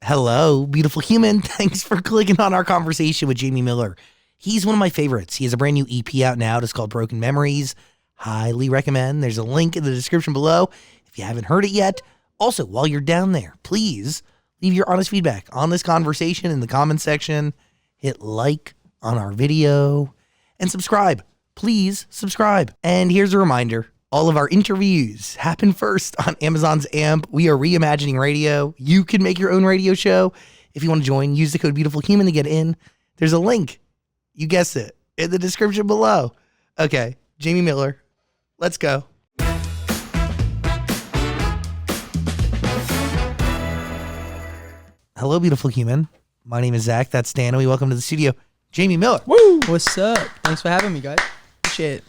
Hello, beautiful human. Thanks for clicking on our conversation with Jamie Miller. He's one of my favorites. He has a brand new EP out now. It's called Broken Memories. Highly recommend. There's a link in the description below if you haven't heard it yet. Also, while you're down there, please leave your honest feedback on this conversation in the comments section. Hit like on our video and subscribe. Please subscribe. And here's a reminder. All of our interviews happen first on Amazon's AMP. We are reimagining radio. You can make your own radio show. If you want to join, use the code BeautifulHuman to get in. There's a link. You guessed it. In the description below. Okay, Jamie Miller. Let's go. Hello, beautiful human. My name is Zach. That's Dan. And we welcome to the studio, Jamie Miller. Woo! What's up? Thanks for having me, guys. Appreciate it.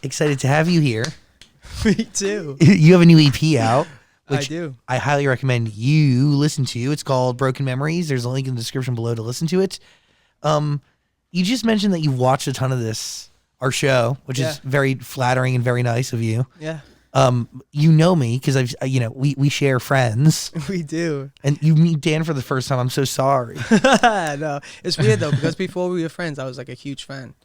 Excited to have you here. Me too. You have a new EP out. I do. I highly recommend you listen to. It's called Broken Memories. There's a link in the description below to listen to it. You just mentioned that you've watched a ton of our show, which is very flattering and very nice of you. Yeah. You know me because we share friends. We do. And you meet Dan for the first time. I'm so sorry. No, it's weird though because before we were friends, I was like a huge fan.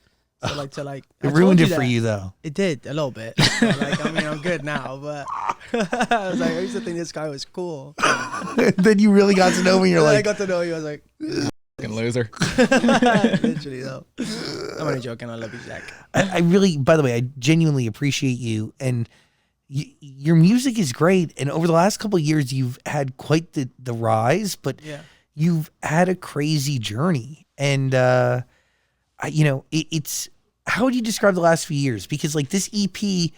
So it ruined it for you though. It did a little bit. I'm good now, but I was like, I used to think this guy was cool. Then you really got to know me. You're like, I got to know you. I was like, fucking loser. Literally though. I'm only joking. I love you, Zach. I really, by the way, I genuinely appreciate you, and your music is great. And over the last couple of years, you've had quite the rise, but you've had a crazy journey. And it's how would you describe the last few years? Because like this EP,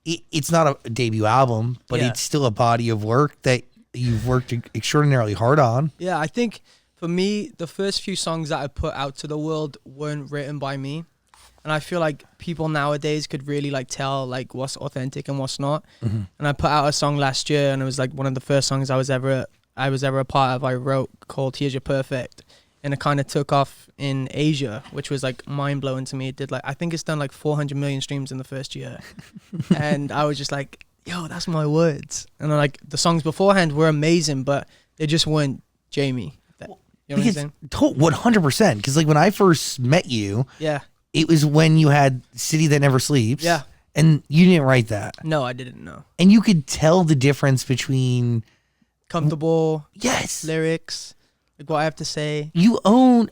it's not a debut album, but it's still a body of work that you've worked extraordinarily hard on. Yeah, I think for me, the first few songs that I put out to the world weren't written by me. And I feel like people nowadays could really like tell like what's authentic and what's not. Mm-hmm. And I put out a song last year and it was like one of the first songs I was ever a part of. I wrote called Here's Your Perfect. And it kind of took off in Asia, which was like mind blowing to me. It did I think it's done like 400 million streams in the first year. And I was just like, yo, that's my words. And then, like the songs beforehand were amazing, but they just weren't Jamie. You know what I'm saying? 100%. Because like when I first met you, it was when you had City That Never Sleeps. Yeah. And you didn't write that. No, I didn't know. And you could tell the difference between Comfortable. Yes. Lyrics. Like what I have to say. You owned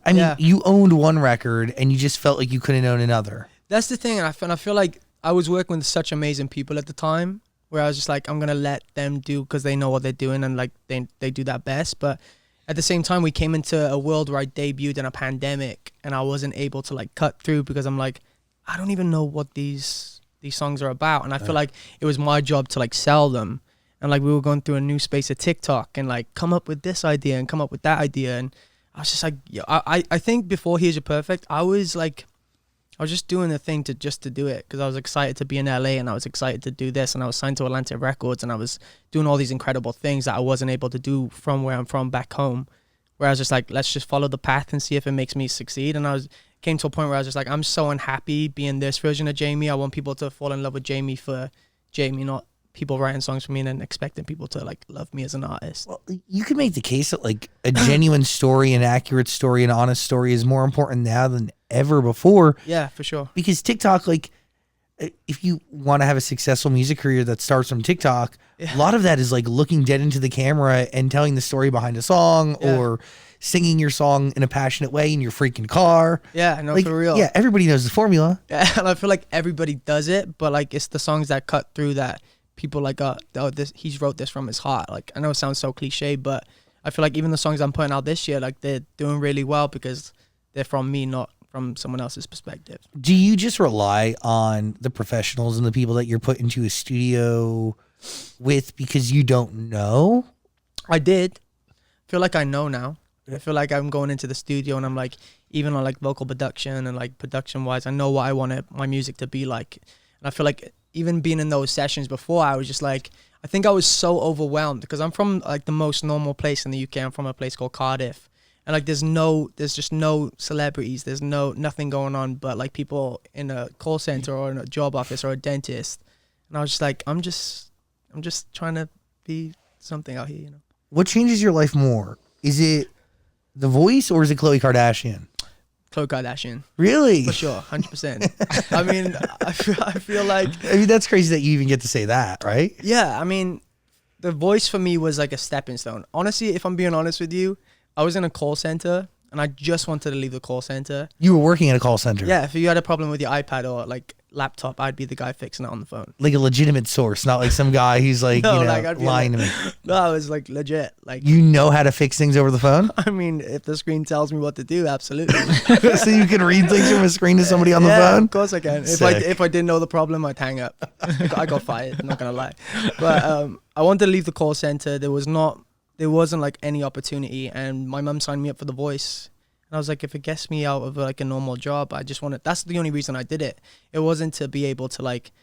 one record and you just felt like you couldn't own another. That's the thing. And I feel like I was working with such amazing people at the time where I was just like, I'm going to let them do because they know what they're doing and like they do that best. But at the same time, we came into a world where I debuted in a pandemic and I wasn't able to like cut through because I'm like, I don't even know what these songs are about. And I feel like it was my job to like sell them. And like we were going through a new space of TikTok and like come up with this idea and come up with that idea. And I was just like, I think before Here's Your Perfect, I was just doing the thing to do it because I was excited to be in LA and I was excited to do this and I was signed to Atlantic Records and I was doing all these incredible things that I wasn't able to do from where I'm from back home. Where I was just like, let's just follow the path and see if it makes me succeed. And came to a point where I was just like, I'm so unhappy being this version of Jamie. I want people to fall in love with Jamie for Jamie, not people writing songs for me and then expecting people to like love me as an artist. Well, you could make the case that like a genuine story, an accurate story, an honest story is more important now than ever before. Yeah, for sure. Because TikTok, like if you want to have a successful music career that starts from TikTok, a lot of that is like looking dead into the camera and telling the story behind a song or singing your song in a passionate way in your freaking car. Yeah, no, like, for real. Yeah, everybody knows the formula. Yeah, and I feel like everybody does it, but like it's the songs that cut through that people like, he's wrote this from his heart. Like, I know it sounds so cliche, but I feel like even the songs I'm putting out this year, like they're doing really well because they're from me, not from someone else's perspective. Do you just rely on the professionals and the people that you're put into a studio with because you don't know? I did. Feel like I know now. I feel like I'm going into the studio and I'm like, even on like vocal production and like production wise, I know what I want my music to be like. And I feel like even being in those sessions before, I was just like, I think I was so overwhelmed because I'm from like the most normal place in the UK. I'm from a place called Cardiff. And like there's just no celebrities. There's nothing going on but like people in a call center or in a job office or a dentist. And I was just like, I'm just trying to be something out here, you know. What changes your life more? Is it The Voice or is it Khloe Kardashian? Khloe Kardashian. Really? For sure, 100%. I mean, I feel like... I mean, that's crazy that you even get to say that, right? Yeah, I mean, The Voice for me was like a stepping stone. Honestly, if I'm being honest with you, I was in a call center and I just wanted to leave the call center. You were working at a call center. Yeah, if you had a problem with your iPad or like laptop, I'd be the guy fixing it on the phone. Like a legitimate source, not like some guy who's like, No, you know, like, I'd be lying like- to me. No, I was like legit. Like, You know how to fix things over the phone? I mean, if the screen tells me what to do, absolutely. So you can read things from a screen to somebody on the Yeah, phone? of course I can. Sick. If I didn't know the problem, I'd hang up. I got fired. I'm not gonna lie. But I wanted to leave the call center. There wasn't like any opportunity, and my mum signed me up for The Voice. And I was like, if it gets me out of like a normal job, I just want to. That's the only reason I did it. It wasn't to be able to like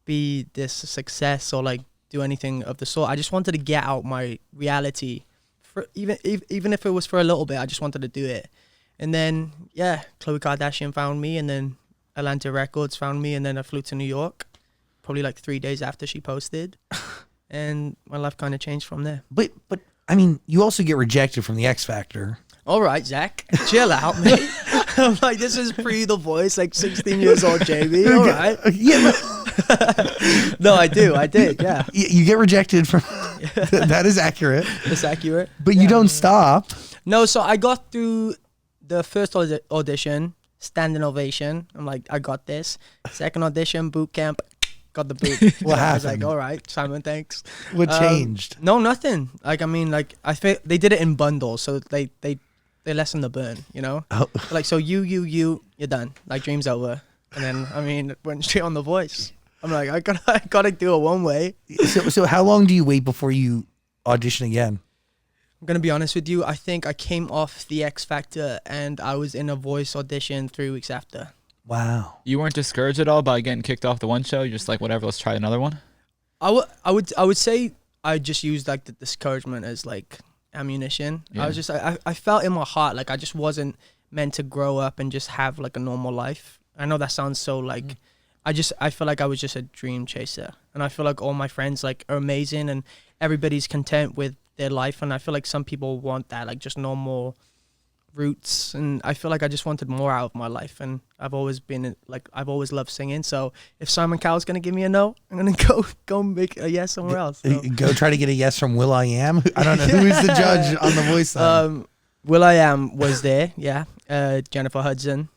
be this success or like do anything of the sort. I just wanted to get out my reality, for even if it was for a little bit. I just wanted to do it. And then yeah, Khloe Kardashian found me, and then Atlantic Records found me, and then I flew to New York, probably like 3 days after she posted, and my life kind of changed from there. But I mean, you also get rejected from the X Factor. All right, Zach, chill out, mate. I'm like, this is pre The Voice, like 16 years old, JB. All right. Yeah, but No, I did, yeah. you get rejected from. That is accurate. It's accurate. But you don't stop. No, so I got through the first audition, standing ovation. I'm like, I got this. Second audition, boot camp, got the boot. What I was happened? like, all right, Simon, thanks. What changed? No, nothing. Like, I mean, like, I feel they did it in bundles, so they lessen the burn, you know? Oh. Like, so you're done. Like, dream's over. And then, I mean, went straight on The Voice. I'm like, I gotta do it one way. So how long do you wait before you audition again? I'm gonna be honest with you. I think I came off the X Factor and I was in a Voice audition 3 weeks after. Wow. You weren't discouraged at all by getting kicked off the one show? You're just like, whatever, let's try another one? I would say I just used like the discouragement as like ammunition. Yeah. I was just I felt in my heart like I just wasn't meant to grow up and just have like a normal life. I know that sounds so like I feel like I was just a dream chaser, and I feel like all my friends like are amazing and everybody's content with their life, and I feel like some people want that like just normal roots, and I feel like I just wanted more out of my life, and I've always loved singing. So if Simon Cowell's gonna give me a no, I'm gonna go make a yes somewhere else. So. Go try to get a yes from Will I Am. I don't know who is the judge on The Voice. Will I Am was there, yeah. Jennifer Hudson,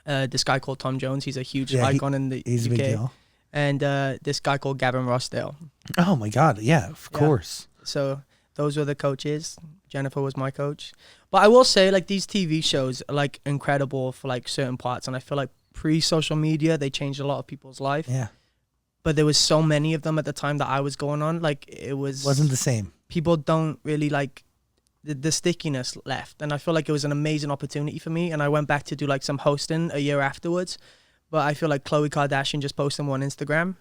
this guy called Tom Jones. He's a huge icon in the he's UK. a big deal. And this guy called Gavin Rossdale. Oh my God! Yeah, of course. So those were the coaches. Jennifer was my coach. But I will say, like, these TV shows are like incredible for like certain parts, and I feel like pre-social media they changed a lot of people's life. Yeah, But there was so many of them at the time that I was going on. Like, wasn't the same. People don't really like the stickiness left, and I feel like it was an amazing opportunity for me. And I went back to do like some hosting a year afterwards. But I feel like Khloe Kardashian just posting on Instagram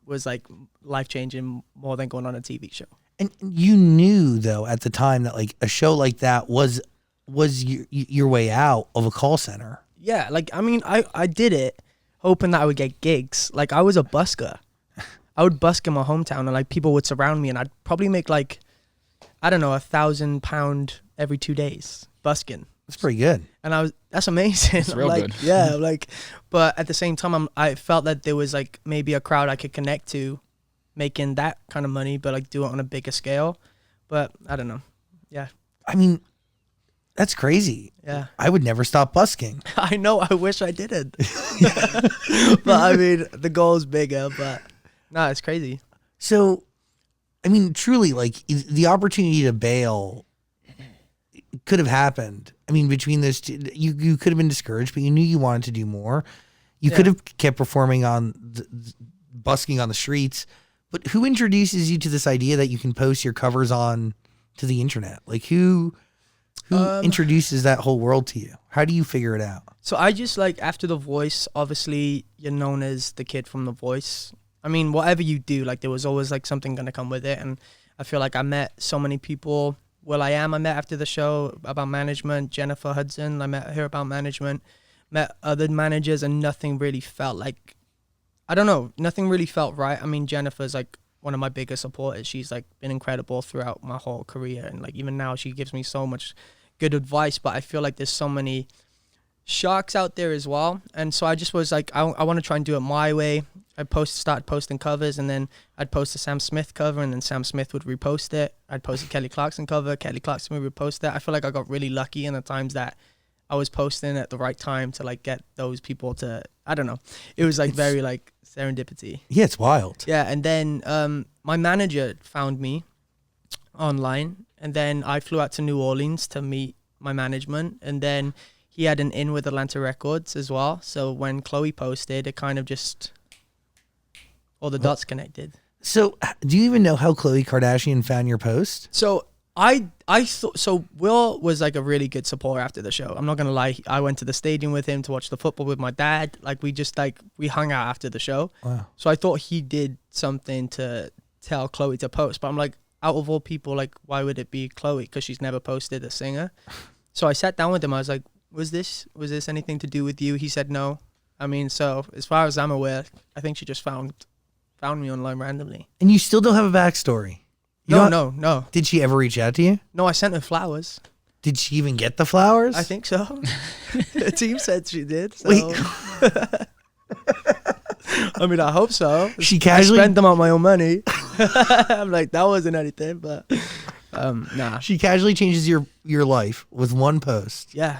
was like life-changing more than going on a TV show. And you knew though at the time that like a show like that was your way out of a call center. Yeah, like, I mean, I did it hoping that I would get gigs. Like, I was a busker. I would busk in my hometown, and like people would surround me, and I'd probably make like, I don't know, £1,000 every 2 days busking. That's pretty good. And that's amazing. It's real like, good. Yeah, like, but at the same time, I felt that there was like maybe a crowd I could connect to making that kind of money, but like do it on a bigger scale. But I don't know. Yeah. I mean, that's crazy. Yeah. I would never stop busking. I know. I wish I didn't. But I mean, the goal is bigger, but no, it's crazy. So, I mean, truly, like the opportunity to bail could have happened. I mean, between those two, you could have been discouraged, but you knew you wanted to do more. You could have kept performing on busking on the streets. But who introduces you to this idea that you can post your covers on to the internet? Like who introduces that whole world to you? How do you figure it out? So I just like after The Voice, obviously you're known as the kid from The Voice. I mean, whatever you do, like there was always like something gonna come with it. And I feel like I met so many people. Will I Am, I met after the show about management. Jennifer Hudson, I met her about management. Met other managers, and nothing really felt like, I don't know, nothing really felt right. I mean, Jennifer's like one of my biggest supporters. She's like been incredible throughout my whole career, and like even now she gives me so much good advice. But I feel like there's so many sharks out there as well, and so I just was like, I want to try and do it my way. Start posting covers, and then I'd post a Sam Smith cover, and then Sam Smith would repost it. I'd post a Kelly Clarkson cover, Kelly Clarkson would repost it. I feel like I got really lucky in the times that I was posting at the right time to like get those people to, I don't know. It was like very like serendipity. Yeah, it's wild. Yeah, and then my manager found me online, and then I flew out to New Orleans to meet my management, and then he had an in with Atlanta Records as well. So when Khloe posted, it kind of just all the dots connected. So do you even know how Khloe Kardashian found your post? So I thought, so Will was like a really good supporter after the show. I'm not gonna lie. I went to the stadium with him to watch the football with my dad. Like we hung out after the show. Wow. So I thought he did something to tell Khloe to post. But I'm like, out of all people, like why would it be Khloe? Because she's never posted a singer. So I sat down with him. I was like, was this anything to do with you? He said no. I mean, so as far as I'm aware, I think she just found me online randomly. And you still don't have a backstory? No. Did she ever reach out to you? No, I sent her flowers. Did she even get the flowers? I think so. The team said she did. So. Wait. I mean, I hope so. She casually I spent them on my own money. I'm like, that wasn't anything, but nah. She casually changes your life with one post. Yeah.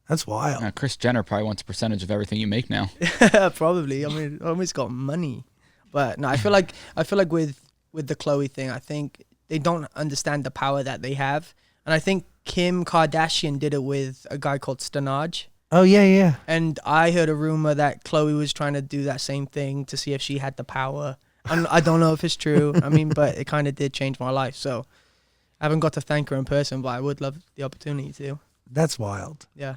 That's wild. Kris Jenner probably wants a percentage of everything you make now. Probably. I mean, always got money. But no, I feel like with the Khloe thing, I think they don't understand the power that they have. And I think Kim Kardashian did it with a guy called Stanaj. Oh, yeah. And I heard a rumor that Khloe was trying to do that same thing to see if she had the power. And I don't know if it's true. I mean, but it kind of did change my life. So I haven't got to thank her in person, but I would love the opportunity to. That's wild. Yeah.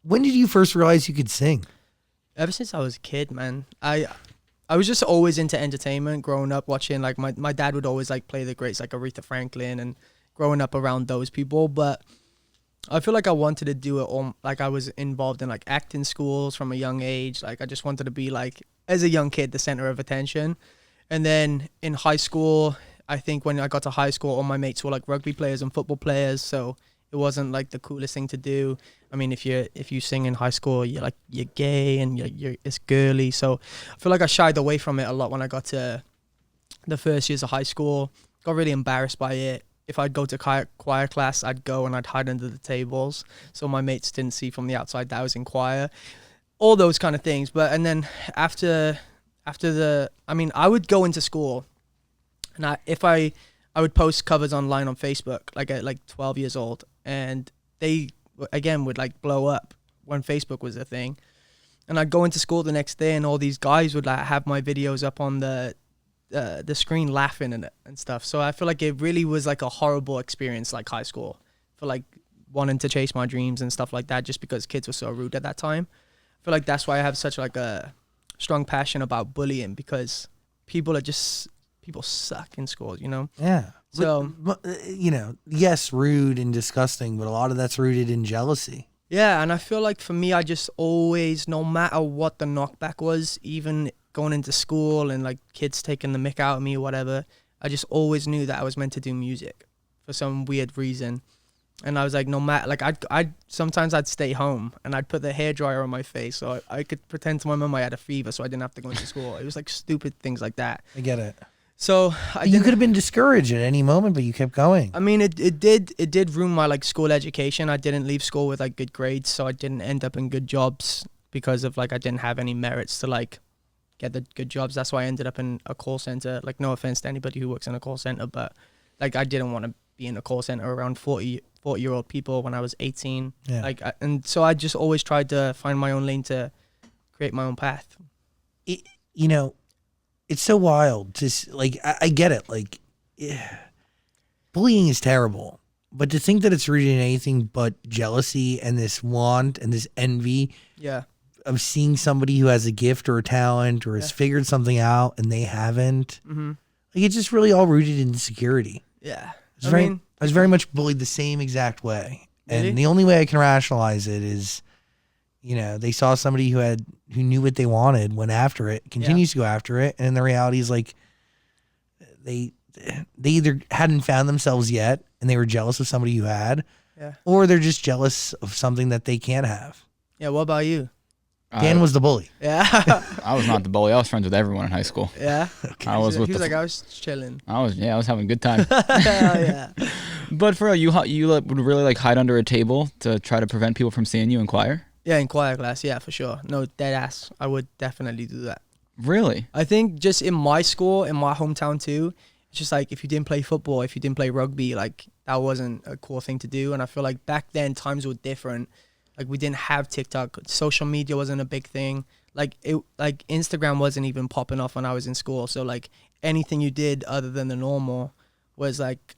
When did you first realize you could sing? Ever since I was a kid, man. I was just always into entertainment growing up, watching like my dad would always like play the greats like Aretha Franklin and growing up around those people. But I feel like I wanted to do it all. Like I was involved in like acting schools from a young age. Like I just wanted to be like, as a young kid, the center of attention. And then in high school, I think when I got to high school, all my mates were like rugby players and football players. So it wasn't like the coolest thing to do. I mean, if you sing in high school, you're gay and it's girly. So I feel like I shied away from it a lot when I got to the first years of high school. Got really embarrassed by it. If I'd go to choir class, I'd go and I'd hide under the tables so my mates didn't see from the outside that I was in choir. All those kind of things. And then after I would go into school and I would post covers online on Facebook like at like 12 years old, and they again would like blow up when Facebook was a thing. And I'd go into school the next day and all these guys would like have my videos up on the screen laughing and stuff. So I feel like it really was like a horrible experience, like high school, for like wanting to chase my dreams and stuff like that, just because kids were so rude at that time. I feel like that's why I have such like a strong passion about bullying, because people suck in school, you know? Yeah. So, yes, rude and disgusting, but a lot of that's rooted in jealousy. yeah, and I feel like for me, I just always, no matter what the knockback was, even going into school and like kids taking the mick out of me or whatever, I just always knew that I was meant to do music for some weird reason. And I was like, no matter, like I'd sometimes I'd stay home and I'd put the hairdryer on my face so I could pretend to my mom I had a fever so I didn't have to go into school. It was like stupid things like that. I get it. So You could have been discouraged at any moment, but you kept going. I mean, it did ruin my like school education. I didn't leave school with like good grades, so I didn't end up in good jobs because of like I didn't have any merits to like get the good jobs. That's why I ended up in a call center. Like, no offense to anybody who works in a call center, but like I didn't want to be in a call center around 40-year-old people when I was 18. Yeah. And so I just always tried to find my own lane to create my own path. It's so wild to like. I get it. Like, bullying is terrible, but to think that it's rooted in anything but jealousy and this want and this envy, Yeah. of seeing somebody who has a gift or a talent or has figured something out and they haven't. Mm-hmm. Like, it's just really all rooted in insecurity. Yeah. I was very much bullied the same exact way. Really? And the only way I can rationalize it is, they saw somebody who knew what they wanted, went after it, continues to go after it. And the reality is like, they either hadn't found themselves yet and they were jealous of somebody who had, Yeah. or they're just jealous of something that they can't have. Yeah. What about you? Dan was the bully. Yeah. I was not the bully. I was friends with everyone in high school. Yeah. I was with He was the. like, I was chilling. I was having a good time. Yeah. But for real, you like, would really like hide under a table to try to prevent people from seeing you in choir? Yeah, in choir class, yeah, for sure. No, dead ass. I would definitely do that. Really? I think just in my school, in my hometown too, it's just like if you didn't play football, if you didn't play rugby, like that wasn't a cool thing to do. And I feel like back then times were different. Like we didn't have TikTok, social media wasn't a big thing. Like Instagram wasn't even popping off when I was in school. So like anything you did other than the normal was like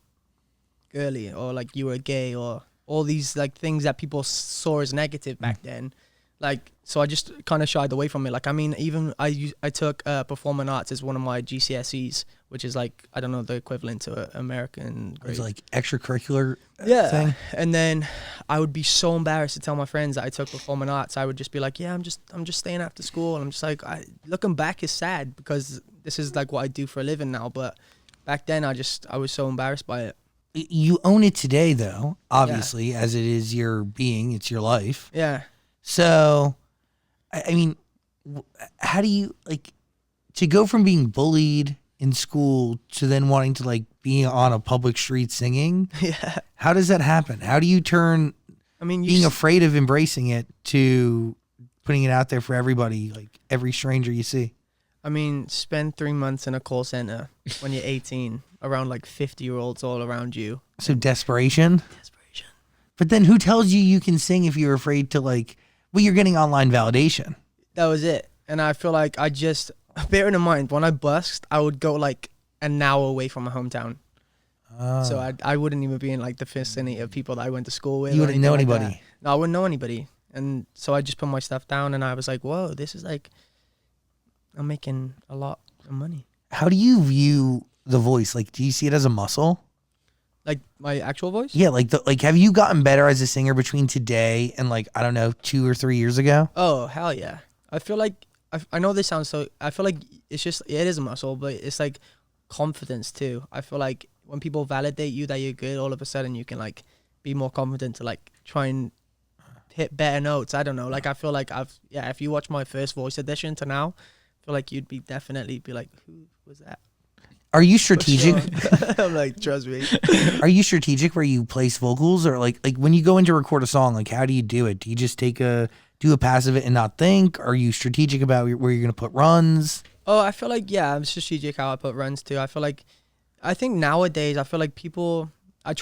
girly or like you were gay or all these like things that people saw as negative back then. Like, so I just kind of shied away from it. Like, I mean, even I took performing arts as one of my GCSEs, which is like, I don't know, the equivalent to American grade. It's like extracurricular Yeah. thing. And then I would be so embarrassed to tell my friends that I took performing arts. I would just be like, yeah, I'm just staying after school. And I'm just like, looking back is sad because this is like what I do for a living now. But back then I was so embarrassed by it. You own it today, though, obviously, as it is your being, it's your life. Yeah. So, I mean, how do you, like, to go from being bullied in school to then wanting to, like, be on a public street singing? Yeah. How does that happen? How do you turn I mean, being afraid of embracing it to putting it out there for everybody, like every stranger you see? I mean, spend 3 months in a call center when you're 18 around like 50-year-olds all around you. So desperation. Desperation. But then who tells you can sing if you're afraid to, like, well, you're getting online validation. That was it. And I feel like bearing in mind, when I bust, I would go like an hour away from my hometown. So I wouldn't even be in like the vicinity of people that I went to school with. You wouldn't know anything like anybody. that. No, I wouldn't know anybody. And so I just put my stuff down and I was like, whoa, this is like, I'm making a lot of money. How do you view the voice? Like, do you see it as a muscle? Like my actual voice? Yeah, like have you gotten better as a singer between today and, like, I don't know, 2 or 3 years ago? Oh, hell yeah. I feel like, I know this sounds so, I feel like it is a muscle, but it's like confidence too. I feel like when people validate you that you're good, all of a sudden you can like be more confident to like try and hit better notes. I don't know. Like I feel like if you watch my first voice audition to now, I feel like you'd definitely be like, who was that? Are you strategic? I'm like, trust me. Are you strategic where you place vocals, or like when you go in to record a song, like how do you do it? Do you just do a passive it and not think? Are you strategic about where you're gonna put runs? Oh, I feel like, yeah, I'm strategic how I put runs too. I think nowadays, I feel like people,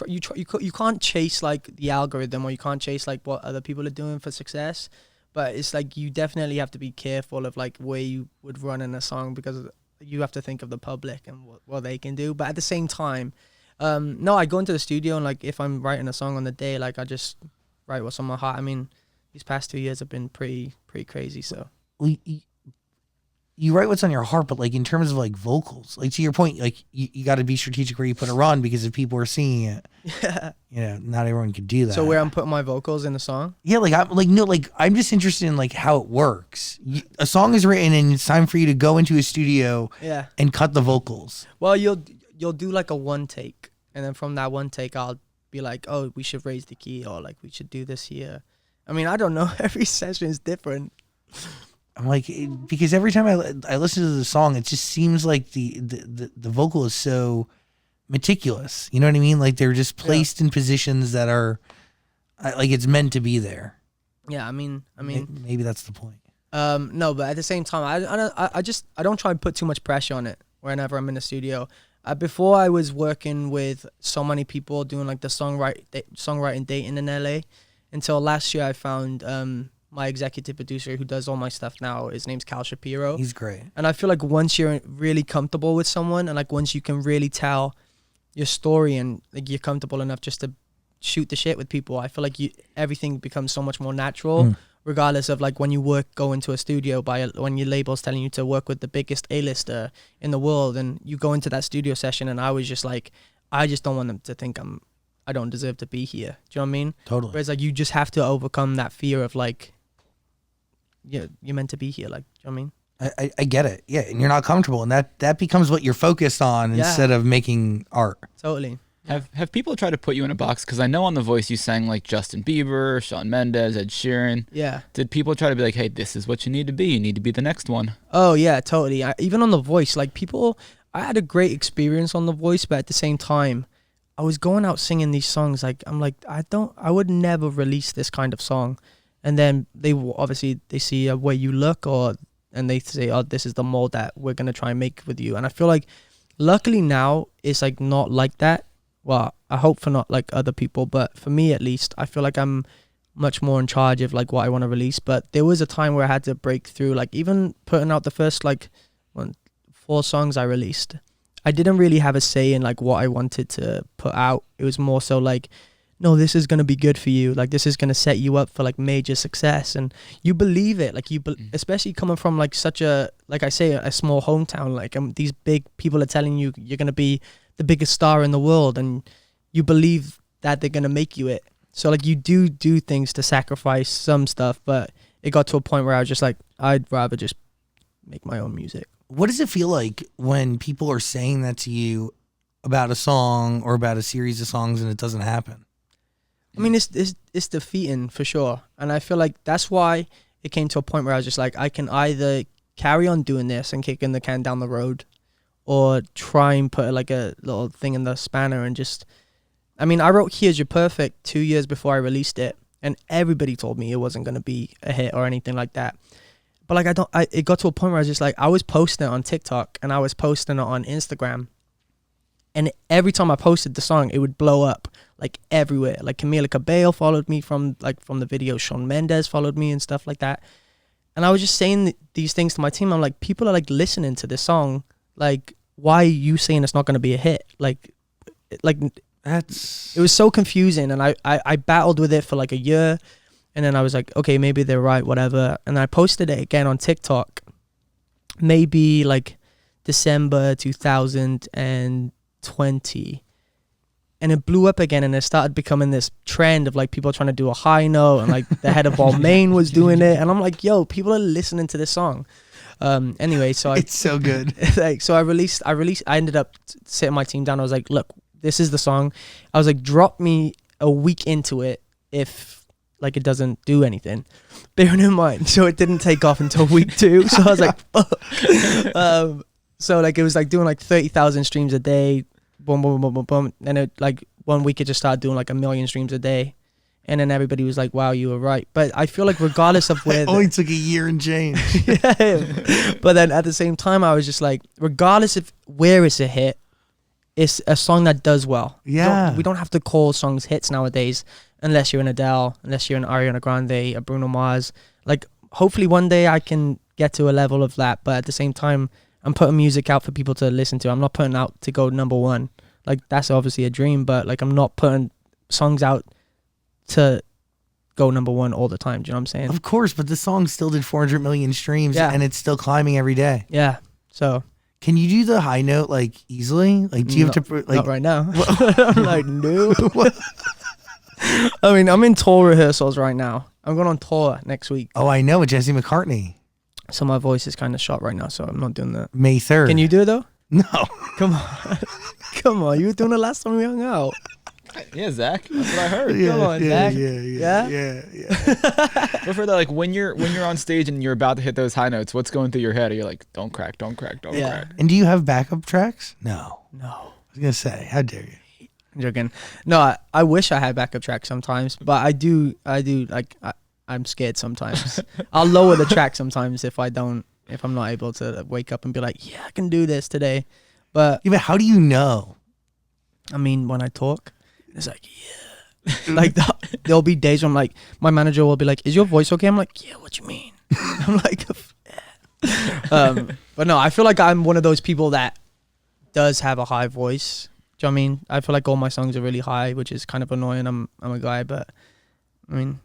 you can't chase like the algorithm or you can't chase like what other people are doing for success. But it's like you definitely have to be careful of like where you would run in a song because you have to think of the public and what they can do. But at the same time, no, I go into the studio and like if I'm writing a song on the day, like I just write what's on my heart. I mean, these past 2 years have been pretty crazy. So Well, you write what's on your heart, but like in terms of like vocals, like to your point, like you got to be strategic where you put a run because if people are singing it, yeah. Not everyone could do that. So where I'm putting my vocals in the song? Yeah, I'm just interested in like how it works. A song is written and it's time for you to go into a studio Yeah. and cut the vocals. Well, you'll do like a one take, and then from that one take, I'll be like, oh, we should raise the key, or like we should do this here. I mean, I don't know. Every session is different. I'm like, because every time I listen to the song, it just seems like the vocal is so meticulous. You know what I mean? Like they're just placed in positions that are like it's meant to be there. Yeah, I mean, Maybe that's the point. no, but at the same time, I don't try and put too much pressure on it whenever I'm in the studio. Before I was working with so many people doing like the songwriting dating in LA, until last year I found my executive producer who does all my stuff now. His name's Cal Shapiro. He's great. And I feel like once you're really comfortable with someone and like once you can really tell your story and like you're comfortable enough just to shoot the shit with people, I feel like everything becomes so much more natural, regardless of like when you go into a studio when your label's telling you to work with the biggest A-lister in the world and you go into that studio session and I was just like, I just don't want them to think I don't deserve to be here. Do you know what I mean? Totally. Whereas like you just have to overcome that fear of like, yeah, you're meant to be here. Like, do you know what I mean? I get it. Yeah, and you're not comfortable, and that becomes what you're focused on Yeah. instead of making art. Totally. Have people tried to put you in a box? Because I know on The Voice you sang like Justin Bieber, Shawn Mendes, Ed Sheeran. Yeah. Did people try to be like, hey, this is what you need to be. You need to be the next one. Oh yeah, totally. Even on The Voice, like people, I had a great experience on The Voice, but at the same time, I was going out singing these songs. Like I'm like, I would never release this kind of song. And then obviously they see a way you look, and they say, oh, this is the mold that we're gonna try and make with you. And I feel like, luckily now it's like not like that. Well, I hope for not like other people, but for me at least, I feel like I'm much more in charge of like what I want to release. But there was a time where I had to break through, like even putting out the first like 4 songs I released, I didn't really have a say in like what I wanted to put out. It was more so like, no, this is going to be good for you. Like this is going to set you up for like major success. And you believe it, like especially coming from like such a, like I say, a small hometown, like these big people are telling you you're going to be the biggest star in the world, and you believe that they're going to make you it. So like you do things to sacrifice some stuff, but it got to a point where I was just like, I'd rather just make my own music. What does it feel like when people are saying that to you about a song or about a series of songs and it doesn't happen? I mean, it's defeating for sure. And I feel like that's why it came to a point where I was just like, I can either carry on doing this and kicking the can down the road, or try and put like a little thing in the spanner and just, I mean, I wrote Here's Your Perfect 2 years before I released it, and everybody told me it wasn't going to be a hit or anything like that. But like, it got to a point where I was just like, I was posting it on TikTok and I was posting it on Instagram. And every time I posted the song, it would blow up like everywhere. Like Camila Cabello followed me from the video. Shawn Mendes followed me and stuff like that. And I was just saying these things to my team. I'm like, people are like listening to this song. Like, why are you saying it's not going to be a hit? Like it was so confusing. And I battled with it for like a year. And then I was like, okay, maybe they're right, whatever. And I posted it again on TikTok, maybe like December 2020. And it blew up again, and it started becoming this trend of like people trying to do a high note, and like the head of Balmain was doing it. And I'm like, yo, people are listening to this song. Anyway, so It's so good. like, so I ended up sitting my team down. I was like, look, this is the song. I was like, drop me a week into it if like it doesn't do anything. Bearing in mind, so it didn't take off until week 2. So I was like, fuck. So like it was like doing like 30,000 streams a day, boom, boom, boom, boom, boom. And it like 1 week it just started doing like 1 million streams a day. And then everybody was like, wow, you were right. But I feel like regardless of where... It only took a year and change. Yeah. But then at the same time, I was just like, regardless of where it's a hit, it's a song that does well. Yeah. We don't have to call songs hits nowadays, unless you're an Adele, unless you're an Ariana Grande, a Bruno Mars. Like, hopefully one day I can get to a level of that. But at the same time, I'm putting music out for people to listen to. I'm not putting out to go number 1. Like, that's obviously a dream, but like, I'm not putting songs out to go number 1 all the time. Do you know what I'm saying? Of course, but the song still did 400 million streams, Yeah. and it's still climbing every day. Yeah. So Can you do the high note like easily? Like, do you have to like? not right now. I'm like, no. I mean, I'm in tour rehearsals right now. I'm going on tour next week. Oh, I know, with Jesse McCartney, So my voice is kind of shot right now, so I'm not doing that. May 3rd. Can you do it though? No. Come on. Come on. You were doing it last time we hung out. Yeah, Zach. That's what I heard. Come on, Zach. Yeah. But for that, like when you're on stage and you're about to hit those high notes, what's going through your head? Are you like, don't crack, don't crack, don't Yeah. crack? And do you have backup tracks? No. No. I was gonna say, how dare you? I'm joking. No, I wish I had backup tracks sometimes, but I do like I'm scared sometimes. I'll lower the track sometimes if I'm not able to wake up and be like, yeah, I can do this today. But Yeah, but how do you know? I mean, when I talk, it's like, yeah. Like there'll be days where I'm like, my manager will be like, is your voice okay? I'm like, yeah, what you mean? I'm like, yeah. But no, I feel like I'm one of those people that does have a high voice. Do you know what I mean? I feel like all my songs are really high, which is kind of annoying. I'm a guy, but I mean,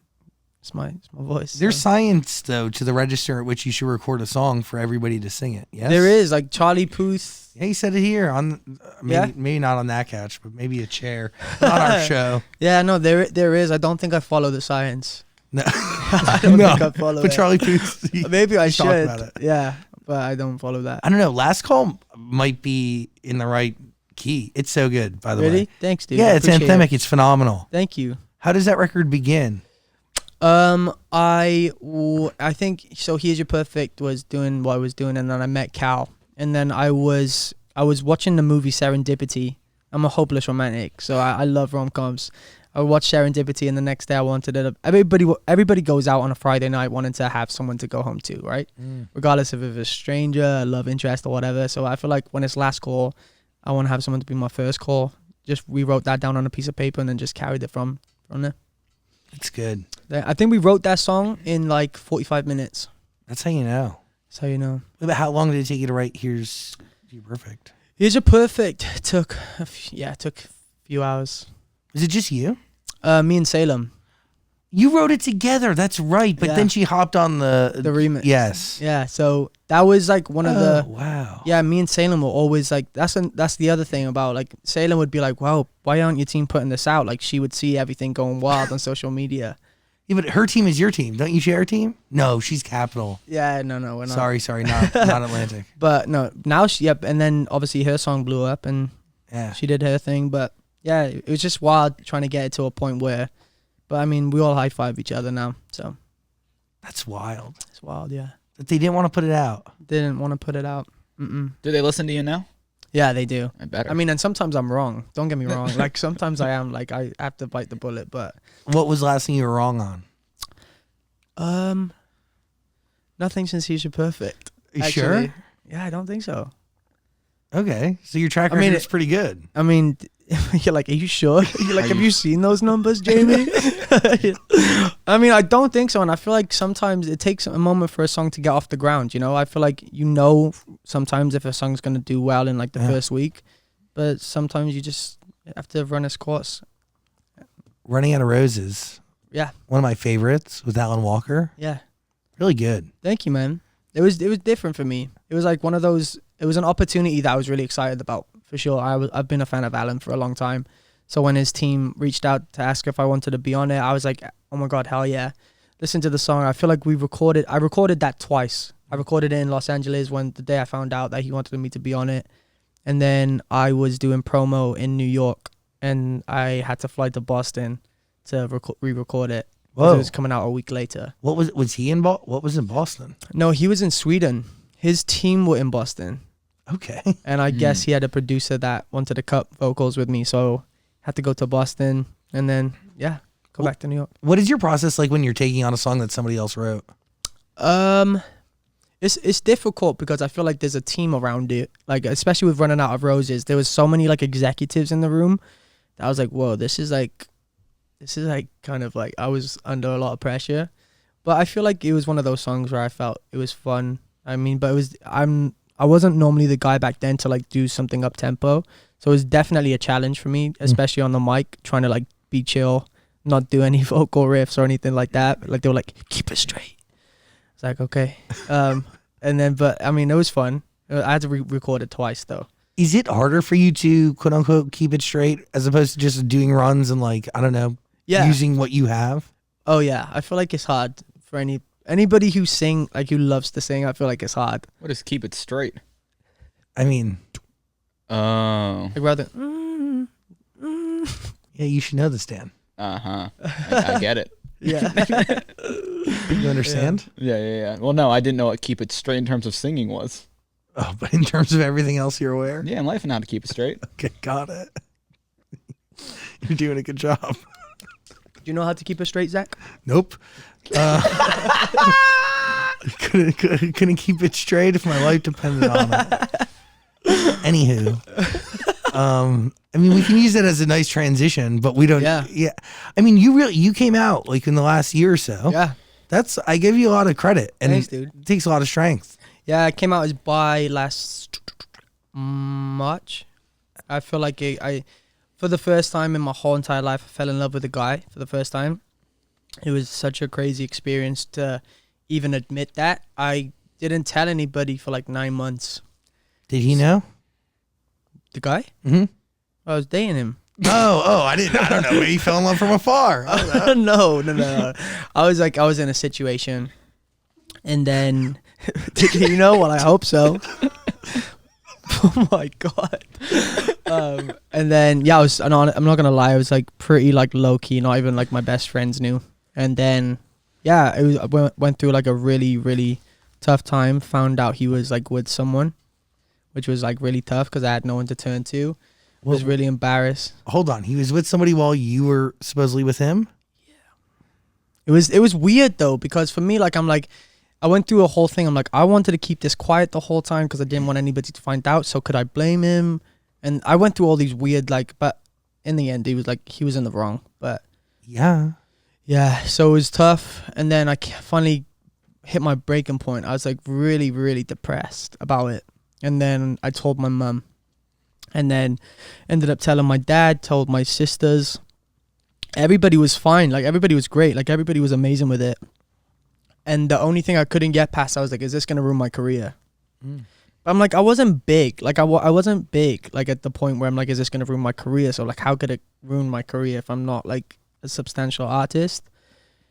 it's my voice. There's so. science though to the register at which you should record a song for everybody to sing it. Yes, There is, like Charlie Puth. Yeah, he said it here on maybe not on that couch, but maybe a chair on our show. Yeah, no, there is. I don't think I follow the science. No, I don't think I follow but it. Charlie Puth. Maybe I he's talked should. about it. Yeah. but I don't follow that. I don't know. Last Call might be in the right key. It's so good, by the way. Really? Thanks, dude. Yeah, I it's appreciate anthemic. it. It's phenomenal. Thank you. How does that record begin? I think so. Here's Your Perfect was doing what I was doing, and then I met Cal, and then I was watching the movie Serendipity. I'm a hopeless romantic, so I love rom-coms. I watched Serendipity, and the next day I wanted it. Everybody goes out on a Friday night wanting to have someone to go home to, right? Regardless of if it's a stranger, a love interest, or whatever. So I feel like when it's last call, I want to have someone to be my first call. Just rewrote that down on a piece of paper and then just carried it from there. It's good. I think we wrote that song in like 45 minutes. That's how you know. That's how you know. But how long did it take you to write Here's Your Perfect? Here's Your Perfect. It took a few hours. Was it just you? Me and Salem. You wrote it together. That's right. But Yeah. then she hopped on the remix. Yes. Yeah, so that was like one of the. Wow. Yeah, me and Salem were always like, that's the other thing about, like, Salem would be like, wow, why aren't your team putting this out? Like, she would see everything going wild on social media. Yeah, but her team is your team. Don't you share a team? No, she's Capital. Yeah, no, we're not. Sorry, not Atlantic. But no, now yep, and then obviously her song blew up and Yeah. she did her thing. But yeah, it was just wild trying to get it to a point where, but I mean, we all high five each other now, so That's wild. it's wild. Yeah, That they didn't want to put it out. didn't want to put it out. Do they listen to you now? Yeah, they do. I better. I mean, and sometimes I'm wrong. Don't get me wrong. Like sometimes I am. Like I have to bite the bullet. But What was the last thing you were wrong on? nothing since Here's Your Perfect. You Actually. sure? Yeah, I don't think so. Okay. So your track I record mean, is pretty good. I mean, you're like, are you sure? You're like, have you seen those numbers, Jamie? I mean, I don't think so. And I feel like sometimes it takes a moment for a song to get off the ground. You know, I feel like, sometimes if a song's going to do well in like the first week, but sometimes you just have to run its course. Running Out of Roses. Yeah. One of my favorites with Alan Walker. Yeah. Really good. Thank you, man. It was different for me. It was like one of those, it was an opportunity that I was really excited about, for sure. I've been a fan of Alan for a long time. So when his team reached out to ask if I wanted to be on it, I was like, oh my God, hell yeah. Listen to the song. I feel like I recorded that twice. I recorded it in Los Angeles the day I found out that he wanted me to be on it. And then I was doing promo in New York and I had to fly to Boston to re-record it. Whoa. It was coming out a week later. What was he in what was in Boston? No, he was in Sweden. His team were in Boston. Okay. And I guess he had a producer that wanted to cut vocals with me. So had to go to Boston and then, go back to New York. What is your process like when you're taking on a song that somebody else wrote? It's difficult because I feel like there's a team around it. Like, especially with Running Out of Roses, there was so many like executives in the room that I was like, whoa, this is like kind of like I was under a lot of pressure. But I feel like it was one of those songs where I felt it was fun. I mean, but I wasn't normally the guy back then to like do something up tempo. So it was definitely a challenge for me, especially on the mic, trying to like be chill, not do any vocal riffs or anything like that. Like they were like, keep it straight. It's like, okay. And then, but I mean, it was fun. I had to record it twice though. Is it harder for you to quote unquote keep it straight as opposed to just doing runs and like, I don't know, using what you have? Oh yeah. I feel like it's hard for anybody who loves to sing. I feel like it's hard. What is keep it straight? I mean, Oh. I'd rather, yeah, you should know this, Dan. Uh-huh. I get it. yeah. You understand? Yeah. Well, no, I didn't know what keep it straight in terms of singing was. Oh, but in terms of everything else, you're aware? Yeah, I'm life and how to keep it straight. Okay, got it. You're doing a good job. Do you know how to keep it straight, Zach? Nope. Couldn't keep it straight if my life depended on it. Anywho, I mean, we can use that as a nice transition, but we don't. Yeah. I mean, you came out like in the last year or so. Yeah. I give you a lot of credit, and Thanks, dude. it takes a lot of strength. Yeah, it came out as bi last March. I feel like I for the first time in my whole entire life, I fell in love with a guy for the first time. It was such a crazy experience to even admit that. I didn't tell anybody for like 9 months. Did he know? The guy? Mm-hmm. I was dating him. Oh, I don't know. Maybe he fell in love from afar. No. I was in a situation, and then Did you know? Well, I hope so. Oh my god. And then yeah, I'm not gonna lie, I was like pretty like low key, not even like my best friends knew. And then yeah, I went through like a really tough time. Found out he was like with someone, which was like really tough because I had no one to turn to. Was really embarrassed. Hold on, he was with somebody while you were supposedly with him? It was weird though, because for me, like I went through a whole thing. I'm like, I wanted to keep this quiet the whole time because I didn't want anybody to find out. So could I blame him? And I went through all these weird but in the end, he was in the wrong. But Yeah. so it was tough. And then I finally hit my breaking point. I was like really depressed about it. And then I told my mum, and then ended up telling my dad, told my sisters. Everybody was fine. Like everybody was great. Like everybody was amazing with it. And the only thing I couldn't get past, I was like, is this going to ruin my career? But I'm like, I wasn't big. Like I wasn't big, like at the point where I'm like, is this going to ruin my career? So like, how could it ruin my career if I'm not like a substantial artist?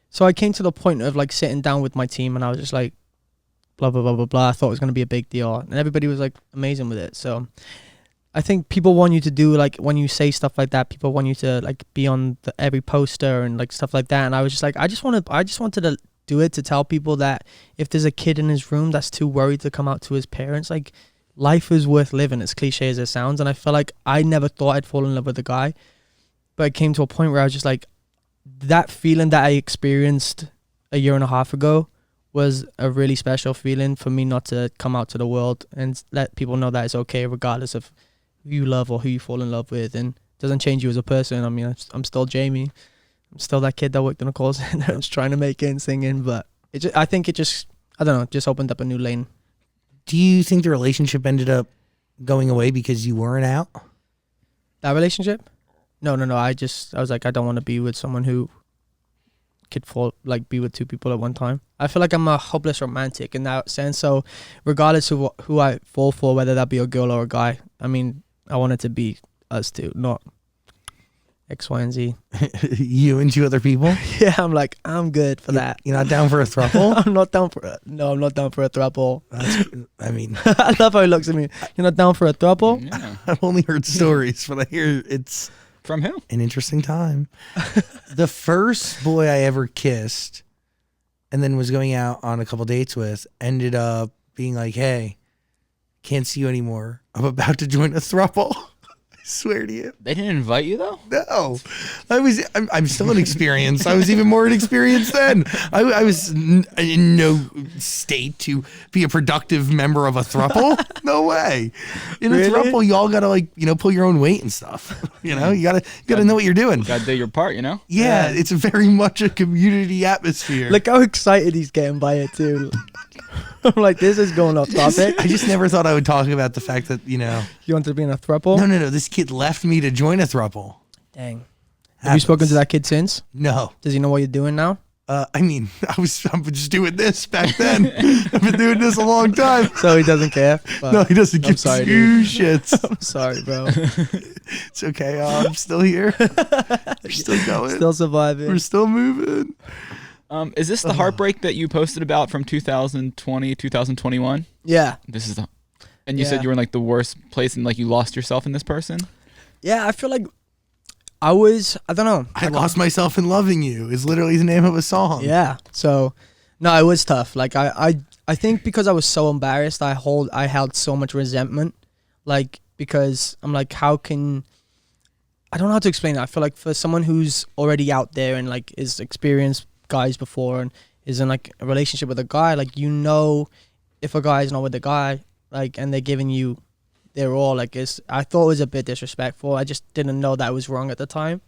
So I came to the point of like sitting down with my team and I was just like, blah, blah, blah, blah, blah. I thought it was going to be a big deal. And everybody was like amazing with it. So I think people want you to do, like when you say stuff like that, people want you to like be on every poster and like stuff like that. And I was just like, I just wanted to do it to tell people that if there's a kid in his room that's too worried to come out to his parents, like life is worth living, as cliche as it sounds. And I feel like I never thought I'd fall in love with a guy, but it came to a point where I was just like, that feeling that I experienced a year and a half ago was a really special feeling for me, not to come out to the world and let people know that it's okay regardless of who you love or who you fall in love with, and it doesn't change you as a person. I mean, I'm still Jamie. I'm still that kid that worked in a call center and was trying to make it and singing, but I think it just, I don't know, just opened up a new lane. Do you think the relationship ended up going away because you weren't out? That relationship? No. I was like, I don't want to be with someone who could be with two people at one time. I feel like I'm a hopeless romantic in that sense. So regardless of who I fall for, whether that be a girl or a guy, I mean, I want it to be us two, not X, Y, and Z. You and two other people? Yeah, I'm like, I'm good for that. You're not down for a throuple? I'm not down for a throuple. I mean, I love how he looks at me. You're not down for a throuple? Yeah. I've only heard stories, but I hear it's From who? an interesting time. The first boy I ever kissed and then was going out on a couple dates with ended up being like, hey, can't see you anymore. I'm about to join a throuple. I swear to you. They didn't invite you though? No, I'm still inexperienced. I was even more inexperienced then. I was in no state to be a productive member of a throuple. No way. In a throuple, you all gotta pull your own weight and stuff. You gotta know what you're doing. Gotta do your part, Yeah, it's very much a community atmosphere. Look how excited he's getting by it too. I'm like, this is going off topic. I just never thought I would talk about the fact that, You wanted to be in a throuple? No. This kid left me to join a throuple. Dang. Have you spoken to that kid since? No. Does he know what you're doing now? I mean, I'm just doing this back then. I've been doing this a long time. So he doesn't care? No, he doesn't give sorry, two shits. I'm sorry, bro. It's okay. I'm still here. We're still going. Still surviving. We're still moving. Is this the heartbreak that you posted about from 2020, 2021? Yeah. This is and you said you were in like the worst place and like you lost yourself in this person? Yeah, I feel like I don't know. I lost myself in loving you is literally the name of a song. Yeah. So, no, it was tough. Like I think because I was so embarrassed, I held so much resentment. Like, because I'm like, I don't know how to explain it. I feel like for someone who's already out there and like is experienced guys before and is in like a relationship with a guy, like, if a guy is not with a guy, like, and they're giving you their all, like, I thought it was a bit disrespectful. I just didn't know that was wrong at the time.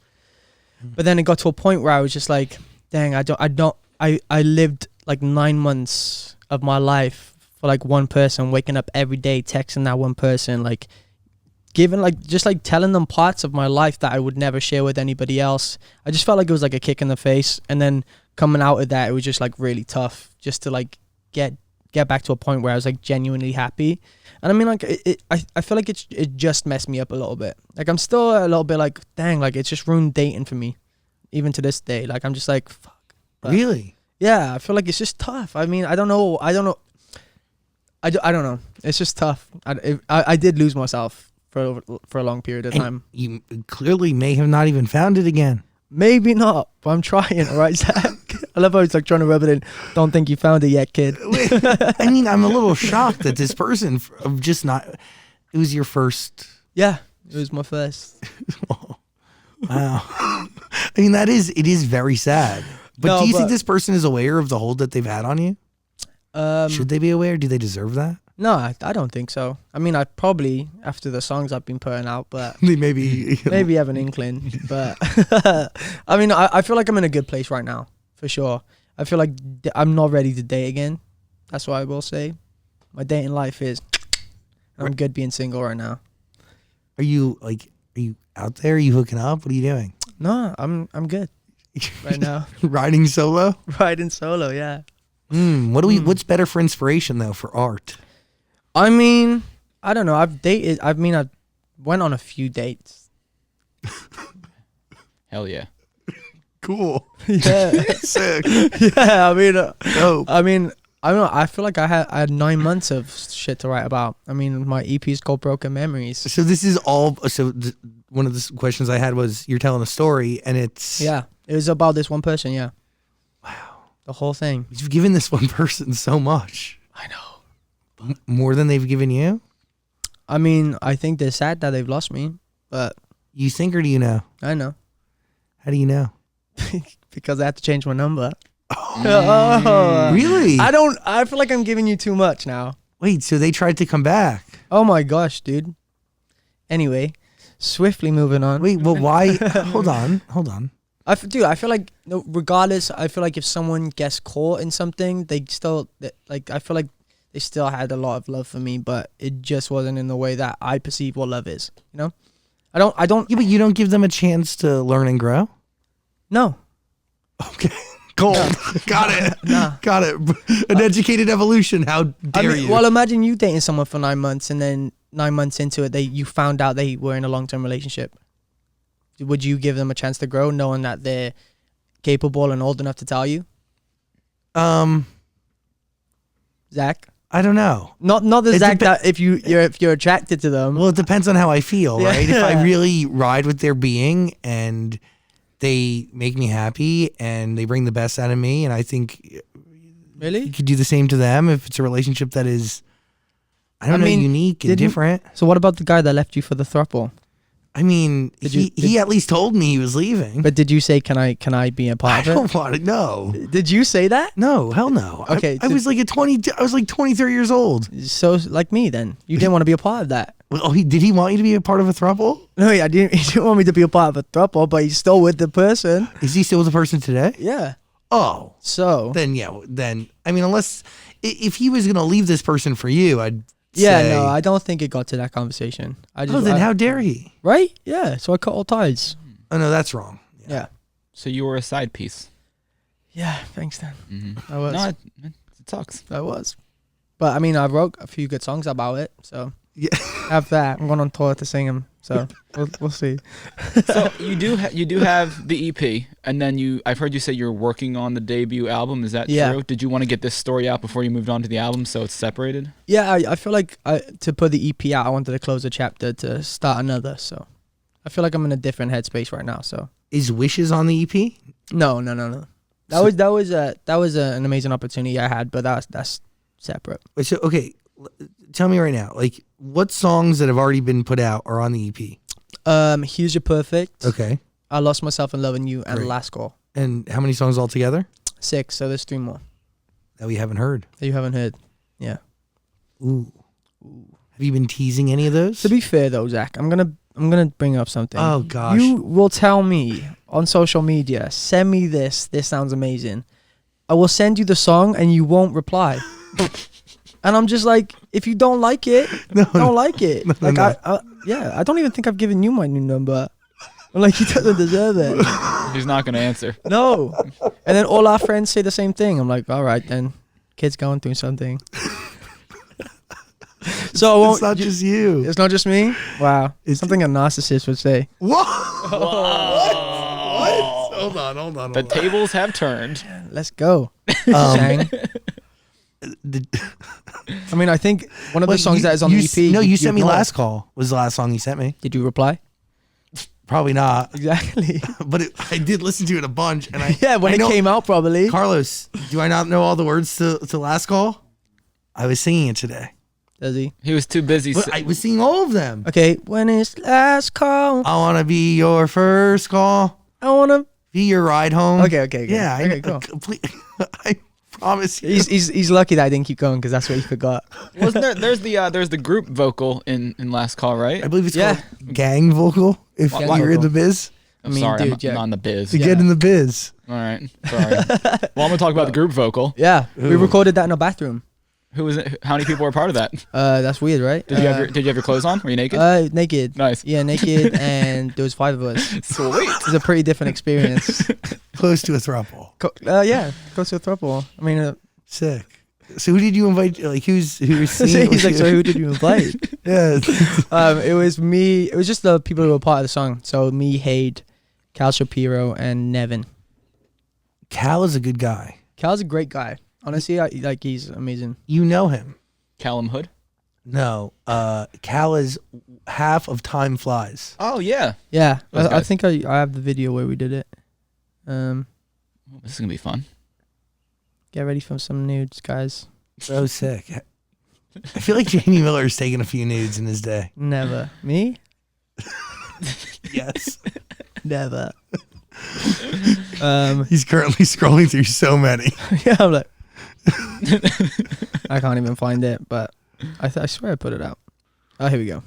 But then it got to a point where I was just like, dang, I lived like 9 months of my life for like one person, waking up every day, texting that one person, like giving telling them parts of my life that I would never share with anybody else. I just felt like it was like a kick in the face. And then coming out of that, it was just like really tough just to like get back to a point where I was like genuinely happy. And I mean, like, I feel like it just messed me up a little bit. Like, I'm still a little bit like, dang, like, it's just ruined dating for me, even to this day. Like, I'm just like, fuck. But Really? yeah, I feel like it's just tough. I mean, I don't know. I don't know. It's just tough. I did lose myself for a long period of And time. you clearly may have not even found it again. Maybe not, but I'm trying. All right, Zach. I love how he's like trying to rub it in. Don't think you found it yet, kid. I mean, I'm a little shocked that this person of just not. It was your first. Yeah, it was my first. Wow. I mean, it is very sad. But No, do you think but- this person is aware of the hold that they've had on you? Should they be aware? Do they deserve that? No, I don't think so. I mean, I probably after the songs I've been putting out, but They maybe maybe have an inkling. But I mean, I feel like I'm in a good place right now for sure. I feel like I'm not ready to date again. That's what I will say. My dating life is. I'm good being single right now. Are you out there? Are you hooking up? What are you doing? No, I'm good right now. Riding solo? Riding solo, yeah. What's better for inspiration though for art? I mean, I don't know. I went on a few dates. Hell yeah. Cool. Yeah. Sick. Yeah, I mean, Dope. I don't know. I feel like I had 9 months of shit to write about. I mean, my EP is called Broken Memories. So this is all. So one of the questions I had was you're telling a story, and it's Yeah, it was about this one person. Yeah, wow. the whole thing. You've given this one person so much. I know. More than they've given you. I mean, I think they're sad that they've lost me, but You think, or do you know? I know How do you know? because I had to change my number. Really? I feel like I'm giving you too much now. Wait. So they tried to come back. Oh my gosh, dude. Anyway, swiftly moving on. Wait. Well, why? Hold on. I feel like no, regardless, I feel like if someone gets caught in something, they still like. I feel like they still had a lot of love for me, but it just wasn't in the way that I perceive what love is. You know, I don't. Yeah, but you don't give them a chance to learn and grow. No. Okay. Cool. Got it. Nah. Got it. An educated evolution. How dare you? Well, imagine you dating someone for 9 months, and then 9 months into it, you found out they were in a long-term relationship. Would you give them a chance to grow, knowing that they're capable and old enough to tell you? Zach? I don't know. Not the It Zach depe- that if you're attracted to them. Well, it depends on how I feel, Yeah. right? If I really ride with their being and they make me happy and they bring the best out of me, and I think you Really? could do the same to them if it's a relationship that is, I don't know, mean, unique and didn't- different. So what about the guy that left you for the throuple? I mean, Did he at least told me he was leaving. But did you say can I be a I part of it? don't want to know. Did you say that? No, hell no. Okay, I was like 23 years old. So like me then. You didn't want to be a part of that. Oh, did he want you to be a part of a throuple? No, I didn't. He didn't want me to be a part of a throuple, but he's still with the person. Is he still with the person today? Yeah. Oh, So. then I mean, unless if he was gonna leave this person for you, I'd Yeah, say, no, I don't think it got to that conversation. then how dare he? Right? Yeah. So I cut all ties. Oh no, that's wrong. Yeah. So you were a side piece. Yeah. Thanks, Dan. Mm-hmm. I was. No, it sucks. I was. But I mean, I wrote a few good songs about it. So Yeah. have that. I'm going on tour to sing them. So we'll see. So you do have the EP, and then I've heard you say you're working on the debut album. Is that Yeah. true? Did you want to get this story out before you moved on to the album, so it's separated? Yeah, I feel like to put the EP out, I wanted to close a chapter to start another. So I feel like I'm in a different headspace right now. So Is Wishes on the E EP? no. That was an amazing opportunity I had, but that's separate. So okay, tell me right now, like what songs that have already been put out are on the EP? Here's Your Perfect. Okay, I Lost Myself in Loving You, and Great. Last Call. and how many songs altogether 6. So there's 3 more that we haven't heard? that you haven't heard. Yeah. Ooh. Have you been teasing any of those? To be fair though, Zach, I'm gonna bring up something. Oh gosh. You will tell me on social media, send me this. This sounds amazing. I will send you the song and you won't reply. And I'm just like, if you don't like it, don't like it. No, like no. I don't even think I've given you my new number. I'm like, he doesn't deserve it. He's not gonna answer. No. And then all our friends say the same thing. I'm like, all right then, kid's going through something. So I won't. It's not just you. It's not just me. Wow, It's- something a narcissist would say. What? What? Hold on. The tables have turned. Let's go. Um, Sang. I mean, I think one of the Wait, songs that is on the EP. No, you sent me ignored. Last Call. Was the last song you sent me? Did you reply? Probably not. Exactly. But I did listen to it a bunch, and Yeah, when I it know- came out, probably. Carlos, do I not know all the words to Last Call? I was singing it today. Does he? He was too busy. But I was singing all of them. Okay, when it's last call, I want to be your first call, I wanna. be your ride home. Okay. Yeah, Okay, cool. I promise you. He's lucky that I didn't keep going because that's what he forgot. Wasn't there? There's the group vocal in Last Call, right? I believe it's Yeah. called gang vocal. If Gang you're in vocal. the biz, I'm I mean, sorry, dude, I'm not in the biz. to Yeah. get in the biz. All right, sorry. Well, I'm gonna talk about the group vocal. Yeah, we Ooh. recorded that in a bathroom. Who was it? How many people were part of that? That's weird, right? Did you have your clothes on? Were you naked? Naked. Nice. Yeah, naked, and there was 5 of us. Sweet. It was a pretty different experience. Close to a throuple. Yeah, close to a throuple. I mean, Sick. So who did you invite? Like who's he's singing? like, so who did you invite? Yeah. It was me. It was just the people who were part of the song. So me, Hade, Cal Shapiro, and Nevin. Cal is a good guy. Cal's a great guy. Honestly, he's amazing. You know him. Callum Hood. No. Cal is half of Time Flies. Oh yeah. Yeah, Those I guys. think I have the video where we did it. This is gonna be fun. Get ready for some nudes, guys. So sick. I feel like Jamie Miller's taken a few nudes in his day. Never. Me? Yes. Never. He's currently scrolling through so many. Yeah, I'm like, I can't even find it, but I swear I put it out. Oh, here we go.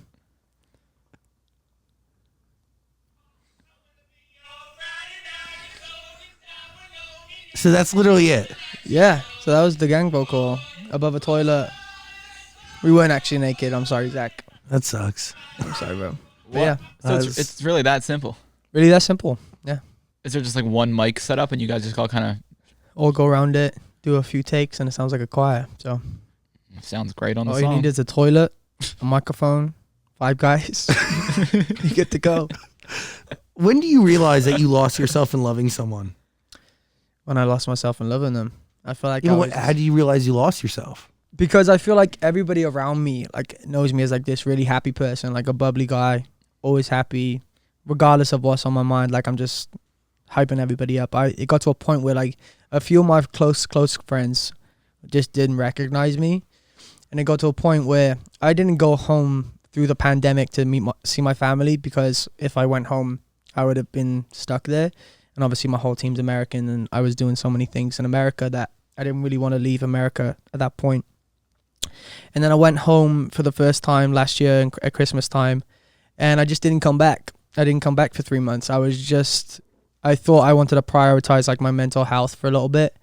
So that's literally it. Yeah, so that was the gang vocal above a toilet. We weren't actually naked. I'm sorry, Zach. That sucks. I'm sorry, bro. But What? yeah, So That's- it's really that simple. really that simple. Yeah, Is there just like one mic set up and you guys just all kind all go around it, do a few takes, and it sounds like a choir. So of sounds great on the all you song? need is a toilet, a microphone, 5 guys. You get to go. When do you realize that you lost yourself in loving someone? When I lost myself in loving them, I feel like You know I what? was How do you realize you lost yourself? because I feel like everybody around me like knows me as like this really happy person, like a bubbly guy, always happy, regardless of what's on my mind. Like I'm just hyping everybody up. It got to a point where like a few of my close friends just didn't recognize me, and it got to a point where I didn't go home through the pandemic to see my family, because if I went home, I would have been stuck there. And obviously my whole team's American, and I was doing so many things in America that I didn't really want to leave America at that point. And then I went home for the first time last year at Christmas time, and I just didn't come back. I didn't come back for 3 months. I thought I wanted to prioritize like my mental health for a little bit.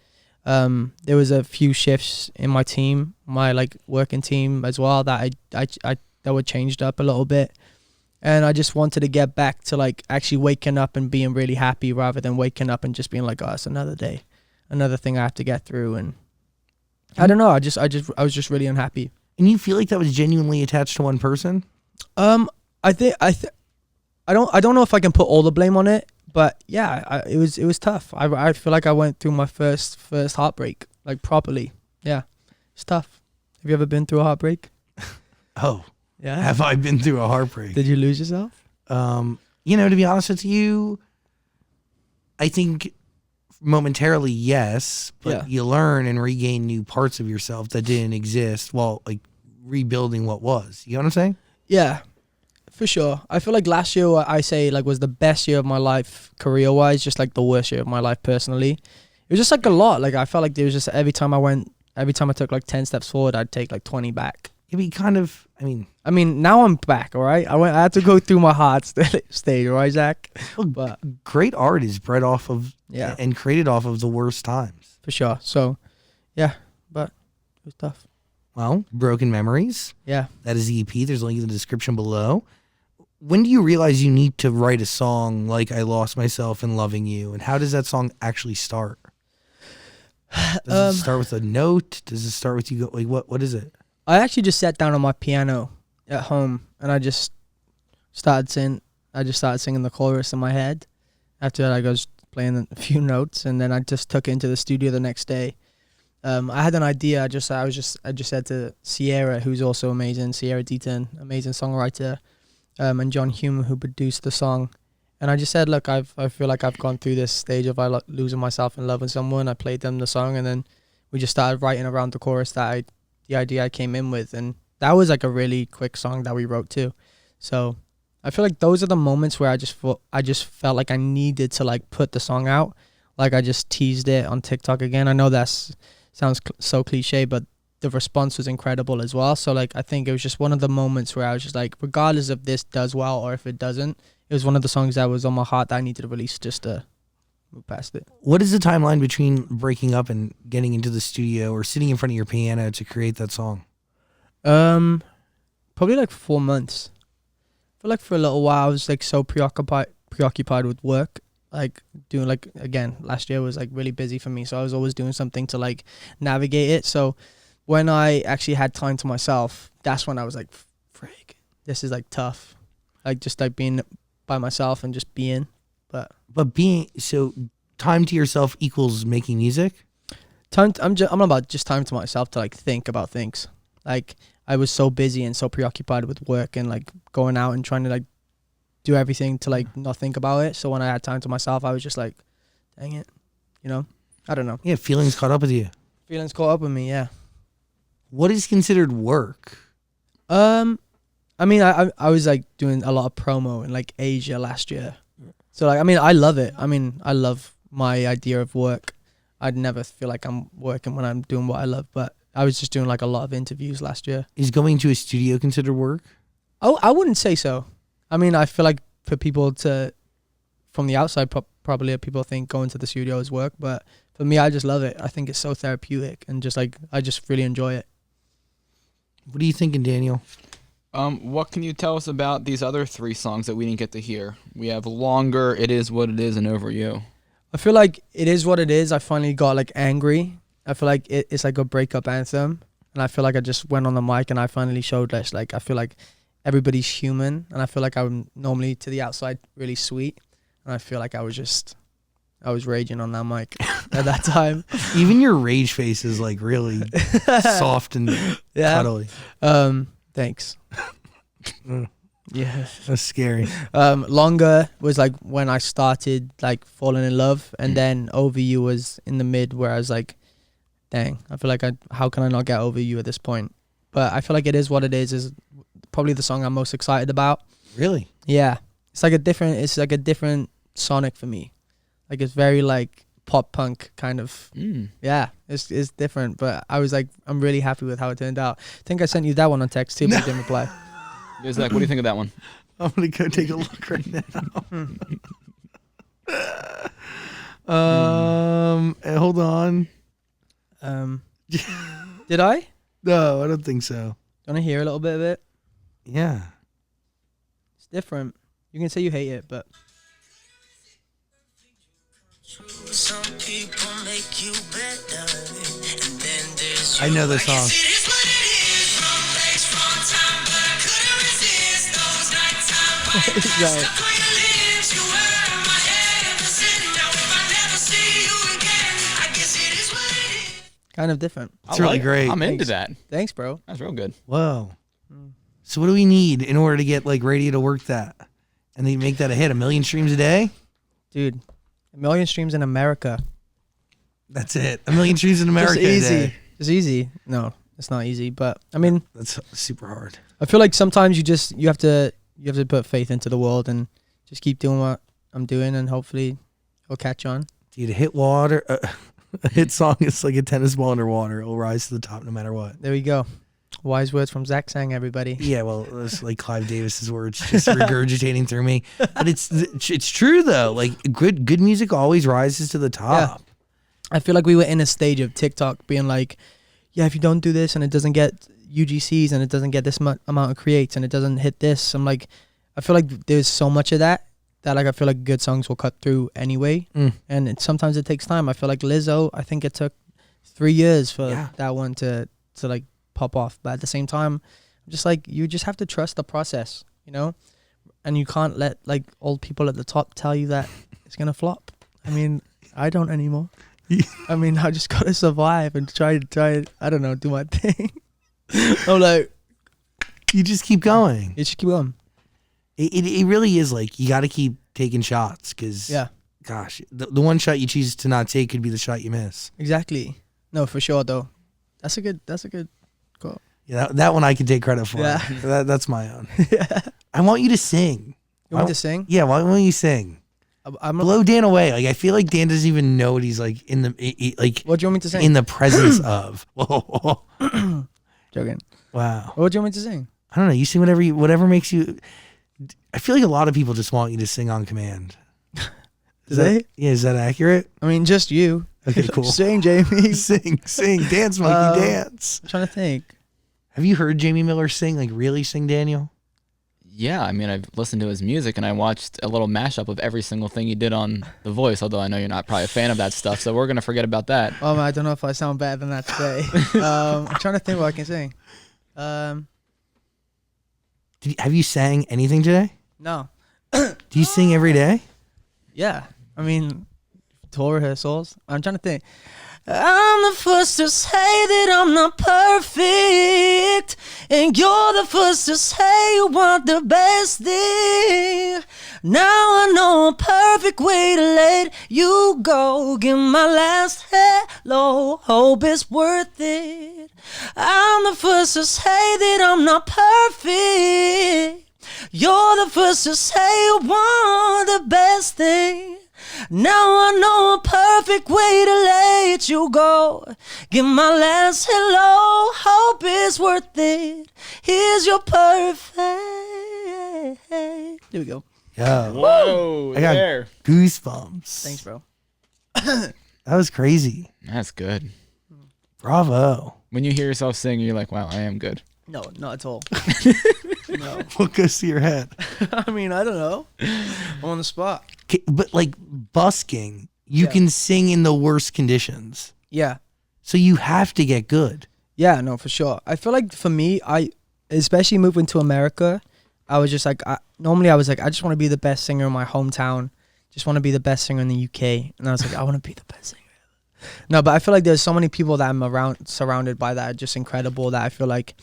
There was a few shifts in my team, my like working team as well, that that were changed up a little bit. And I just wanted to get back to like actually waking up and being really happy, rather than waking up and just being like, oh, it's another day, another thing I have to get through. And I don't know. I was just really unhappy. And you feel like that was genuinely attached to one person? I don't know if I can put all the blame on it, but yeah, it was tough. I feel like I went through my first heartbreak, like properly. Yeah, it's tough. Have you ever been through a heartbreak? Oh, Yeah. have I been through a heartbreak? Did you lose yourself? You know, to be honest with you, I think momentarily, yes, but Yeah. you learn and regain new parts of yourself that didn't exist while like rebuilding what was. You know what I'm saying? Yeah, for sure. I feel like last year I say like was the best year of my life career wise, just like the worst year of my life personally. It was just like a lot. Like I felt like there was just every time I took like 10 steps forward, I'd take like 20 back. It'd be kind of, I mean, now I'm back, all right? I had to go through my hard stage, all right, Zach? well, But great art is bred off of yeah, and created off of the worst times. for sure. So, yeah, but it was tough. Well, Broken Memories, Yeah. that is the EP. There's a link in the description below. When do you realize you need to write a song like I Lost Myself in Loving You? And how does that song actually start? Does it start with a note? Does it start with you go like what is it? I actually just sat down on my piano at home and I just started singing. I just started singing the chorus in my head. After that, I was playing a few notes, and then I just took it into the studio the next day. I had an idea. I just said to Sierra, who's also amazing, Sierra Deaton, amazing songwriter, and John Hume, who produced the song. And I just said, look, I feel like I've gone through this stage of losing myself in love with someone. I played them the song, and then we just started writing around the chorus the idea I came in with, and that was like a really quick song that we wrote too. So I feel like those are the moments where I just felt like I needed to like put the song out. Like I just teased it on TikTok again. I know that sounds so cliche, but the response was incredible as well. So like I think it was just one of the moments where I was just like, regardless if this does well or if it doesn't, it was one of the songs that was on my heart that I needed to release just to move past it. What is the timeline between breaking up and getting into the studio or sitting in front of your piano to create that song? Probably like 4 months. I feel like for a little while I was like so preoccupied with work, like doing like, again, last year was like really busy for me, so I was always doing something to like navigate it. So when I actually had time to myself, that's when I was like, frick, this is like tough, like just like being by myself and just being. But being so time to yourself equals making music. I'm about just time to myself to like think about things. Like I was so busy and so preoccupied with work and like going out and trying to like do everything to like not think about it. So when I had time to myself, I was just like, dang it, you know? I don't know. Yeah, feelings caught up with you. Feelings caught up with me, yeah. What is considered work? I mean, I was like doing a lot of promo in like Asia last year. So like, I mean, I love it. I mean, I love my idea of work. I'd never feel like I'm working when I'm doing what I love, but I was just doing like a lot of interviews last year. Is going to a studio considered work? Oh, I wouldn't say so. I mean, I feel like for people from the outside, probably people think going to the studio is work, but for me, I just love it. I think it's so therapeutic and just like, I just really enjoy it. What are you thinking, Daniel? What can you tell us about these other 3 songs that we didn't get to hear? We have Longer, It Is What It Is, and Over You. I feel like It Is What It Is. I finally got like angry. I feel like it's like a breakup anthem. And I feel like I just went on the mic and I finally showed that like, I feel like everybody's human. And I feel like I'm normally to the outside really sweet. And I feel like I was raging on that mic at that time. Even your rage face is like really soft and cuddly. Thanks. Yeah, that's scary. Longer was like when I started like falling in love, and then Over You was in the mid where I was like, dang, I feel like how can I not get over you at this point? But I feel like It Is What It Is probably the song I'm most excited about. Really? Yeah, it's like a different sonic for me. Like it's very like pop punk kind of. Yeah, it's different, but I was like, I'm really happy with how it turned out. I think I sent you that one on text too, but you didn't reply. Yeah, Zach, what do you think of that one? I'm gonna go take a look right now. Hold on. Did I? No, I don't think so. Do you want to hear a little bit of it? Yeah. It's different. You can say you hate it, but some people make you better, and then there's I know this song. right. Kind of different. It's really great. I'm into that. Thanks, bro. That's real good. Whoa. So what do we need in order to get like radio to work that? And they make that a hit? 1 million streams a day? Dude, 1 million streams in America. That's it. 1 million streams in America. It's easy. A day. It's easy. No, it's not easy. But I mean, that's super hard. I feel like sometimes you have to put faith into the world and just keep doing what I'm doing, and hopefully it'll catch on. Dude, a hit song is like a tennis ball underwater. It'll rise to the top no matter what. There we go. Wise words from Zach Sang, everybody. Yeah, well, it's like Clive Davis's words just regurgitating through me. But it's true though. Like good music always rises to the top. Yeah. I feel like we were in a stage of TikTok being like, yeah, if you don't do this and it doesn't get UGCs and it doesn't get this amount of creates and it doesn't hit this, I'm like, I feel like there's so much of that like I feel like good songs will cut through anyway. And sometimes it takes time. I feel like Lizzo, I think it took 3 years for that one to like pop off. But at the same time, I'm just like, you just have to trust the process, you know? And you can't let like old people at the top tell you that it's going to flop. I mean, I don't anymore. I mean, I just gotta survive and try. I don't know, do my thing. I'm like, You just keep going. you just keep going. It really is like you got to keep taking shots because, Yeah, gosh, the one shot you choose to not take could be the shot you miss. exactly. No, for sure though. That's a good quote. Yeah, that one I can take credit for. Yeah. That's my own. Yeah. I want you to sing. You want me to sing? Yeah, why don't you sing? I'm Blow Dan away. Like I feel like Dan doesn't even know what he's like in the like What do you want me to sing? in the presence of. Whoa. Joking. Wow. What do you want me to sing? I don't know. You sing whatever makes you. I feel like a lot of people just want you to sing on command. Do they? Yeah, is that accurate? I mean, just you. Okay, cool. Sing, Jamie. sing, dance, monkey, dance. I'm trying to think. Have you heard Jamie Miller sing? Like really sing, Daniel? Yeah, I mean, I've listened to his music and I watched a little mashup of every single thing he did on The Voice, although I know you're not probably a fan of that stuff, so we're going to forget about that. I don't know if I sound better than that today. I'm trying to think what I can sing. Have you sang anything today? No. Do you sing every day? Yeah. I mean, tour rehearsals. I'm trying to think. I'm the first to say that I'm not perfect, and you're the first to say you want the best thing. Now I know a perfect way to let you go. Give my last hello, hope it's worth it. I'm the first to say that I'm not perfect. You're the first to say you want the best thing. Now I know a perfect way to let you go. Give my last hello, hope it's worth it. Here's your perfect. Here we go. Yeah. Whoa, I got there. goosebumps. Thanks, bro. That was crazy. That's good. Bravo. When you hear yourself sing, you're like, wow, I am good. No, not at all. No. What goes to your head? I mean, I don't know. I'm on the spot. But like busking, you Yeah. can sing in the worst conditions. Yeah. So you have to get good. Yeah, no, for sure. I feel like for me, especially moving to America, I was just like, normally I was like, I just want to be the best singer in my hometown. Just want to be the best singer in the UK. And I was like, I want to be the best singer ever. No, but I feel like there's so many people that I'm surrounded by that are just incredible, that I feel like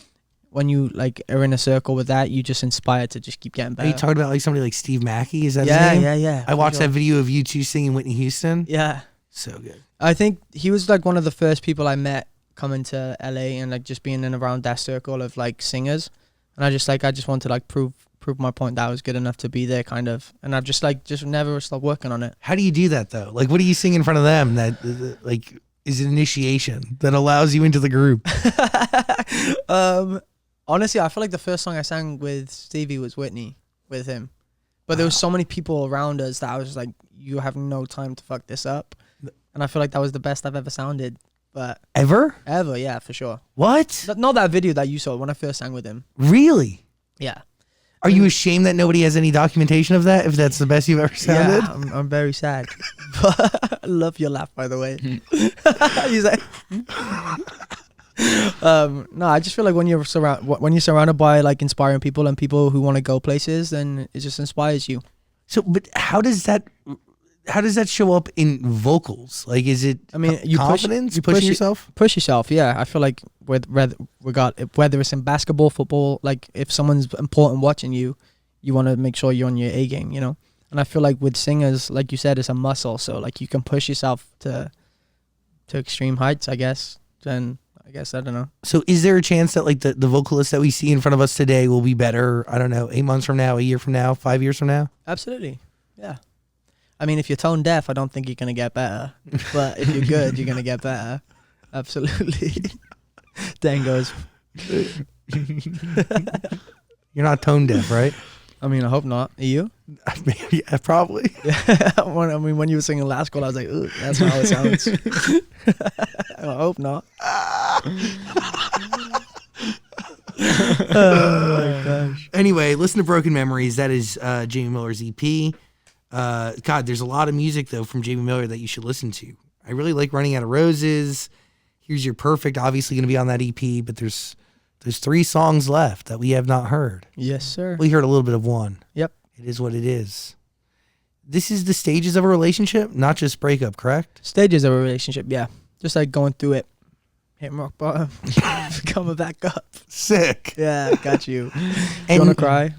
when you like are in a circle with that, you just inspired to just keep getting Are better. you talking about like somebody like Steve Mackey? Is that Yeah, his name? yeah. I for watched sure. that video of you two singing Whitney Houston. Yeah. So good. I think he was like one of the first people I met coming to LA and like just being in around that circle of like singers. And I just wanted to like prove my point that I was good enough to be there kind of. And I've just never stopped working on it. How do you do that though? Like what do you sing in front of them that like is an initiation that allows you into the group? Honestly, I feel like the first song I sang with Stevie was Whitney with him. But there was so many people around us that I was just like, you have no time to fuck this up. And I feel like that was the best I've ever sounded. But Ever? yeah, for sure. What? Not that video that you saw when I first sang with him. Really? Yeah. Are you ashamed that nobody has any documentation of that? If that's the best you've ever sounded? Yeah, I'm very sad. But I love your laugh, by the way. He's like, no, I just feel like when you're surrounded by like inspiring people and people who want to go places, then it just inspires you. So, but how does that show up in vocals? Like, is it? I mean, you confidence, push pushing yourself. Push yourself. Yeah, I feel like whether it's in basketball, football, like if someone's important watching you, you want to make sure you're on your A game, you know. And I feel like with singers, like you said, it's a muscle. So like you can push yourself to extreme heights, I guess. Then I guess I don't know. So, is there a chance that like the vocalists that we see in front of us today will be better? I don't know, 8 months from now, a year from now, 5 years from now. Absolutely. Yeah. I mean, if you're tone deaf, I don't think you're going to get better. But if you're good, you're going to get better. Absolutely. Dangos. You're not tone deaf, right? I mean, I hope not. Are you? Yeah, probably. When you were singing last call, I was like, ooh, that's not how it sounds. I hope not. Oh my gosh. Anyway, listen to Broken Memories. That is Jamie Miller's EP. God, there's a lot of music though from Jamie Miller that you should listen to. I really like Running Out of Roses. Here's Your Perfect, obviously going to be on that EP, but there's 3 songs left that we have not heard. Yes, sir. We heard a little bit of one. Yep. It is what it is. this is the stages of a relationship, not just breakup, correct? Stages of a relationship, yeah. Just like going through it, hitting rock bottom, coming back up. Sick. Yeah, got you. And You wanna cry?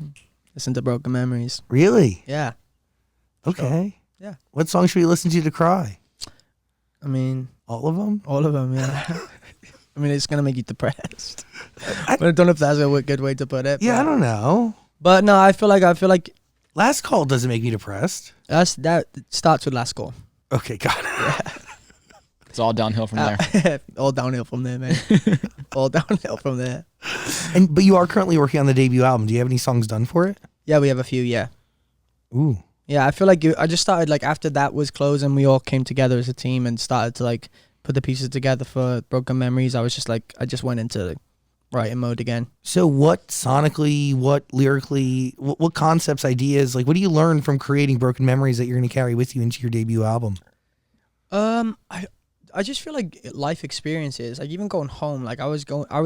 Listen to Broken Memories. Really? Yeah. Okay. Yeah. What song should we listen to cry? I mean, All of them? all of them, yeah. I mean, it's gonna make you depressed. But I don't know if that's a good way to put it. Yeah, I but, don't know. but no, I feel like Last Call doesn't make me depressed. that starts with Last Call. Okay, got it. It's all downhill from there. All downhill from there, man. All downhill from there. But you are currently working on the debut album. Do you have any songs done for it? Yeah, we have a few. Yeah. Ooh. Yeah, I feel like I just started like after that was closed and we all came together as a team and started to like put the pieces together for Broken Memories. I was just like, I just went into writing mode again. So what sonically, what lyrically, what concepts, ideas, like what do you learn from creating Broken Memories that you're going to carry with you into your debut album? I just feel like life experiences, like even going home, like I was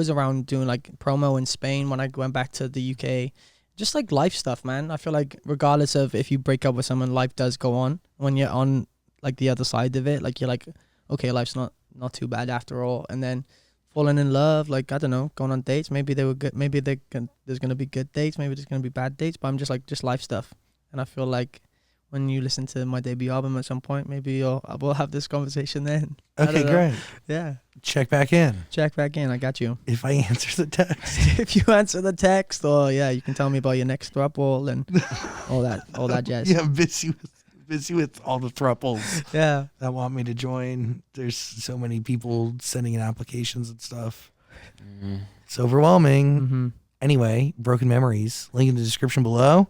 around doing like promo in Spain when I went back to the UK. Just like life stuff, man. I feel like regardless of if you break up with someone, life does go on. When you're on like the other side of it, like you're like, okay, life's not too bad after all. And then falling in love, like I don't know, going on dates. Maybe they were good. Maybe there's gonna be good dates. Maybe there's gonna be bad dates. But I'm just like life stuff. And I feel like when you listen to my debut album at some point, maybe we'll have this conversation then. Okay, great. Yeah. Check back in. Check back in. I got you. If I answer the text. If you answer the text, or yeah, you can tell me about your next throuple and all that jazz. Yeah, I'm busy with all the thruples Yeah. that want me to join. There's so many people sending in applications and stuff. It's overwhelming. Mm-hmm. Anyway, Broken Memories, link in the description below.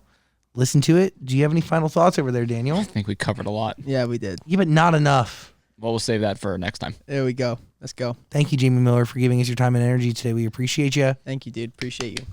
Listen to it. Do you have any final thoughts over there, Daniel? I think we covered a lot. Yeah, we did. Yeah, but not enough. Well, we'll save that for next time. There we go. Let's go. Thank you, Jamie Miller, for giving us your time and energy today. We appreciate you. Thank you, dude. Appreciate you.